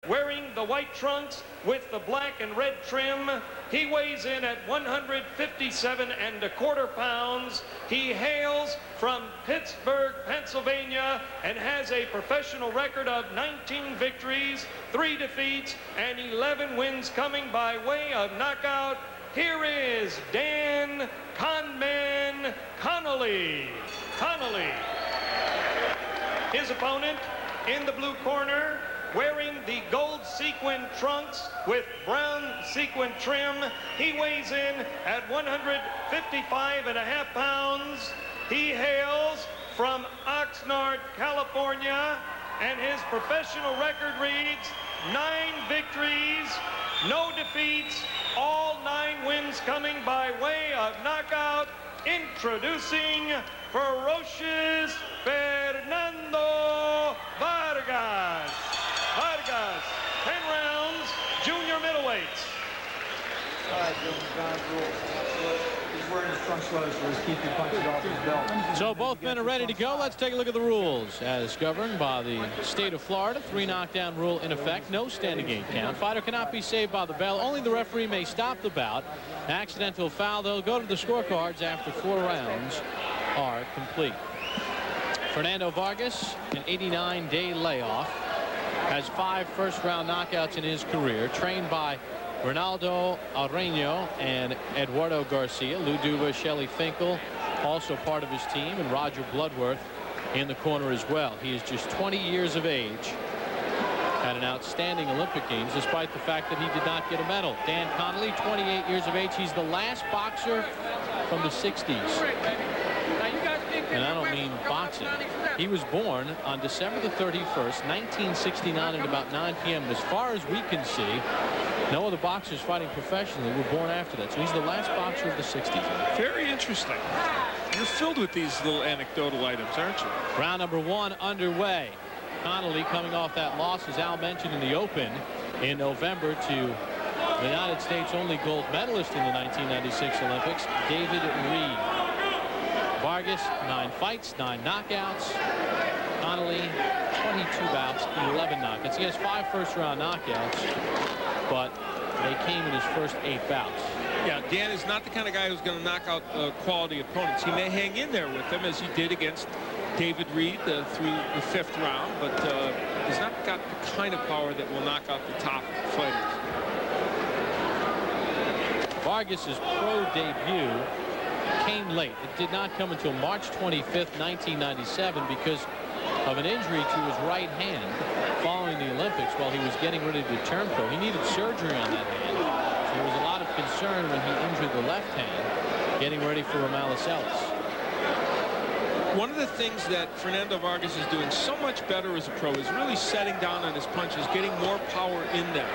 wearing the white trunks with the black and red trim. He weighs in at 157¼ pounds. He hails from Pittsburgh, Pennsylvania, and has a professional record of 19 victories, 3 defeats, and 11 wins coming by way of knockout. Here is Dan Conman Connolly. Connolly. His opponent in the blue corner, wearing the gold sequin trunks with brown sequin trim. He weighs in at 155½ pounds. He hails from Oxnard, California, and his professional record reads 9 victories, no defeats, all 9 wins coming by way of knockout. Introducing ferocious Fernando Vargas. Vargas, 10 rounds, junior middleweights. All right, he's wearing his trunk clothes, so he's keeping punches off his belt. So both men are ready to go. Let's take a look at the rules. As governed by the state of Florida, 3 knockdown rule in effect, no standing gate count. Fighter cannot be saved by the bell. Only the referee may stop the bout. Accidental foul, they'll go to the scorecards after 4 rounds are complete. Fernando Vargas, an 89-day layoff, has 5 first-round knockouts in his career, trained by Ronaldo Areño and Eduardo Garcia. Lou Duva, Shelley Finkel, also part of his team, and Roger Bloodworth in the corner as well. He is just 20 years of age. Had an outstanding Olympic Games, despite the fact that he did not get a medal. Dan Connolly, 28 years of age. He's the last boxer from the 60s. And I don't mean boxing. He was born on December the 31st, 1969 at about 9 p.m. And as far as we can see, no other boxers fighting professionally were born after that. So he's the last boxer of the 60s. Very interesting. You're filled with these little anecdotal items, aren't you? Round number 1 underway. Connolly coming off that loss, as Al mentioned, in the Open in November to the United States' only gold medalist in the 1996 Olympics, David Reed. Vargas, 9 fights, 9 knockouts. Connolly, 22 bouts, 11 knockouts. He has 5 first-round knockouts, but they came in his first 8 bouts. Yeah, Dan is not the kind of guy who's going to knock out quality opponents. He may hang in there with them, as he did against David Reed through the 5th round, but he's not got the kind of power that will knock out the top fighters. Vargas's pro debut came late. It did not come until March 25th, 1997, because of an injury to his right hand following the Olympics while he was getting ready to turn pro. He needed surgery on that hand. So there was a lot of concern when he injured the left hand, getting ready for Romalis Ellis. One of the things that Fernando Vargas is doing so much better as a pro is really setting down on his punches, getting more power in them.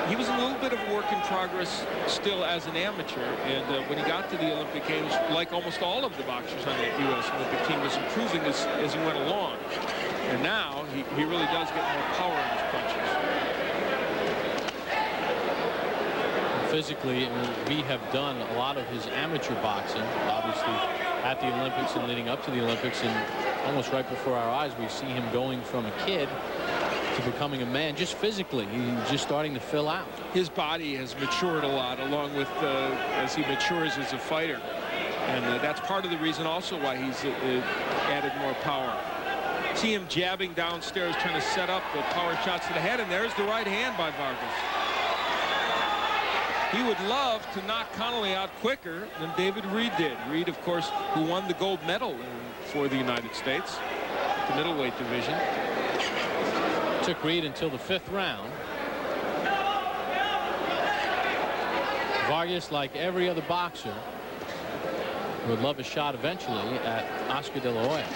He was a little bit of a work in progress still as an amateur, and when he got to the Olympic Games, like almost all of the boxers on the U.S. Olympic team, was improving as he went along. And now he really does get more power in his punches. Physically, we have done a lot of his amateur boxing, obviously, at the Olympics and leading up to the Olympics, and almost right before our eyes, we see him going from a kid to becoming a man. Just physically, he's just starting to fill out. His body has matured a lot, along with as he matures as a fighter, and that's part of the reason also why he's added more power. See him jabbing downstairs, trying to set up the power shots to the head, and there's the right hand by Vargas. He would love to knock Connolly out quicker than David Reed did. Reed, of course, who won the gold medal for the United States, the middleweight division. Took Reed until the 5th round. Vargas, like every other boxer, would love a shot eventually at Oscar De La Hoya.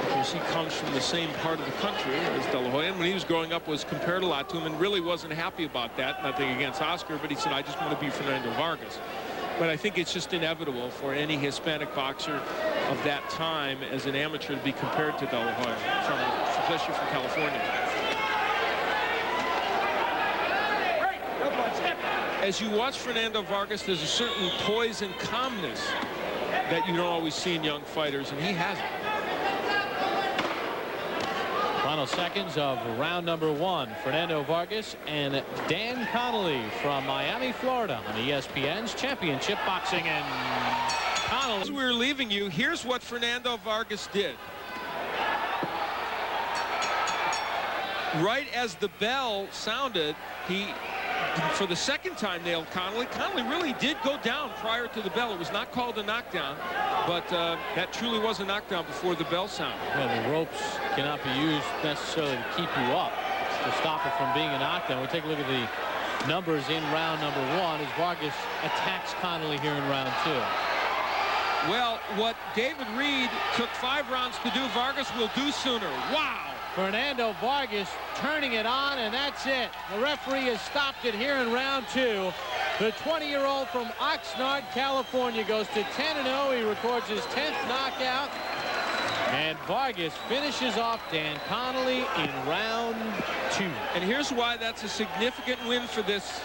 Because he comes from the same part of the country as De La Hoya, and when he was growing up was compared a lot to him and really wasn't happy about that. Nothing against Oscar, but he said, I just want to be Fernando Vargas. But I think it's just inevitable for any Hispanic boxer of that time as an amateur to be compared to De La Hoya, especially from California. As you watch Fernando Vargas, there's a certain poise and calmness that you don't always see in young fighters, and he has it. Final seconds of round number 1. Fernando Vargas and Dan Connolly from Miami, Florida on ESPN's Championship Boxing. And Connolly. As we were leaving you, here's what Fernando Vargas did. Right as the bell sounded, he, for the second time, nailed Connolly. Connolly really did go down prior to the bell. It was not called a knockdown, but that truly was a knockdown before the bell sounded. Well, the ropes cannot be used necessarily to keep you up, to stop it from being a knockdown. We'll take a look at the numbers in round number 1 as Vargas attacks Connolly here in round 2. Well, what David Reed took 5 rounds to do, Vargas will do sooner. Wow! Fernando Vargas turning it on, and that's it. The referee has stopped it here in round 2. The 20-year-old from Oxnard, California goes to 10-0. He records his 10th knockout. And Vargas finishes off Dan Connolly in round 2. And here's why that's a significant win for this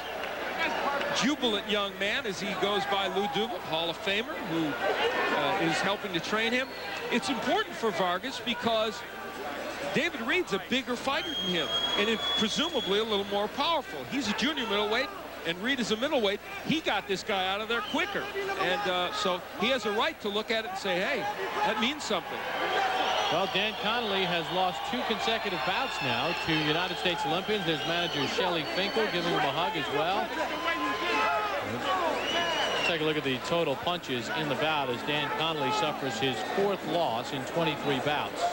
jubilant young man as he goes by Lou Duva, Hall of Famer, who is helping to train him. It's important for Vargas because David Reed's a bigger fighter than him, and presumably a little more powerful. He's a junior middleweight, and Reed is a middleweight. He got this guy out of there quicker, and so he has a right to look at it and say, hey, that means something. Well, Dan Connolly has lost 2 consecutive bouts now to United States Olympians. There's manager Shelley Finkel giving him a hug as well. Let's take a look at the total punches in the bout as Dan Connolly suffers his 4th loss in 23 bouts.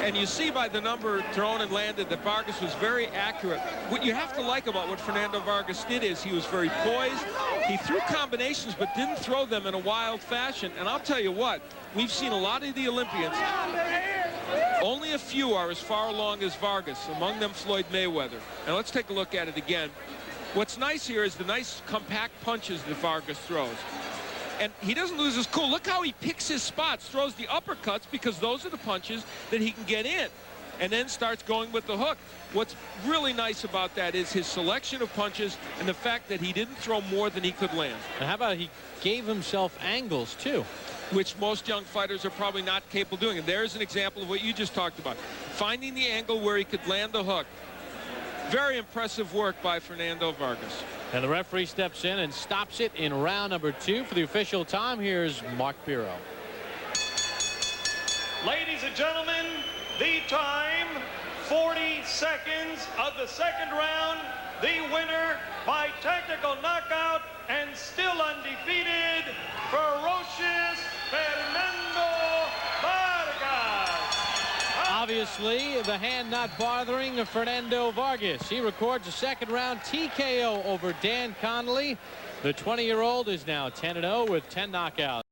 And you see by the number thrown and landed that Vargas was very accurate. What you have to like about what Fernando Vargas did is he was very poised. He threw combinations but didn't throw them in a wild fashion. And I'll tell you what, we've seen a lot of the Olympians. Only a few are as far along as Vargas, among them Floyd Mayweather. And let's take a look at it again. What's nice here is the nice compact punches that Vargas throws. And he doesn't lose his cool. Look how he picks his spots, throws the uppercuts because those are the punches that he can get in, and then starts going with the hook. What's really nice about that is his selection of punches and the fact that he didn't throw more than he could land. And how about he gave himself angles too, which most young fighters are probably not capable of doing. And there's an example of what you just talked about. Finding the angle where he could land the hook. Very impressive work by Fernando Vargas. And the referee steps in and stops it in round number 2. For the official time, here's Mark Biro. Ladies and gentlemen, the time, 40 seconds of the 2nd round. The winner by technical knockout and still undefeated, ferocious Fernando Vargas. Obviously, the hand not bothering Fernando Vargas. He records a 2nd round TKO over Dan Connolly. The 20-year-old is now 10-0 with 10 knockouts.